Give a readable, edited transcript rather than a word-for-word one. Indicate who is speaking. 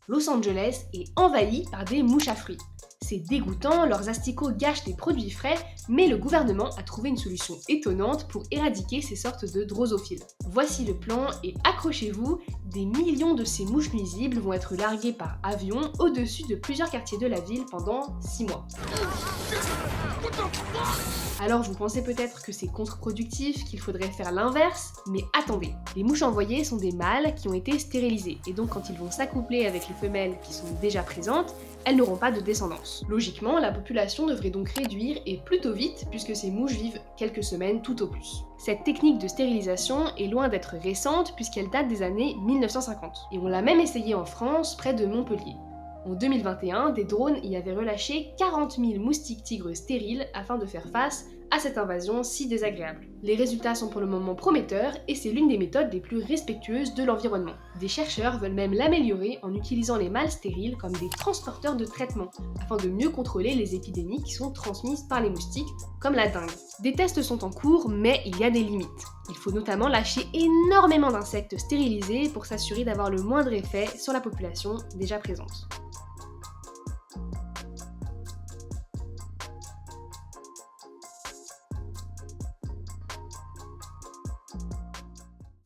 Speaker 1: Los Angeles est envahi par des mouches à fruits. C'est dégoûtant, leurs asticots gâchent des produits frais, mais le gouvernement a trouvé une solution étonnante pour éradiquer ces sortes de drosophiles. Voici le plan et accrochez-vous, des millions de ces mouches nuisibles vont être larguées par avion au-dessus de plusieurs quartiers de la ville pendant 6 mois. Alors vous pensez peut-être que c'est contre-productif, qu'il faudrait faire l'inverse, mais attendez, les mouches envoyées sont des mâles qui ont été stérilisés, et donc quand ils vont s'accoupler avec les femelles qui sont déjà présentes, elles n'auront pas de descendance. Logiquement, la population devrait donc réduire et plutôt vite, puisque ces mouches vivent quelques semaines tout au plus. Cette technique de stérilisation est loin d'être récente puisqu'elle date des années 1950, et on l'a même essayé en France, près de Montpellier. En 2021, des drones y avaient relâché 40 000 moustiques tigres stériles afin de faire face à cette invasion si désagréable. Les résultats sont pour le moment prometteurs et c'est l'une des méthodes les plus respectueuses de l'environnement. Des chercheurs veulent même l'améliorer en utilisant les mâles stériles comme des transporteurs de traitement afin de mieux contrôler les épidémies qui sont transmises par les moustiques, comme la dengue. Des tests sont en cours, mais il y a des limites. Il faut notamment lâcher énormément d'insectes stérilisés pour s'assurer d'avoir le moindre effet sur la population déjà présente.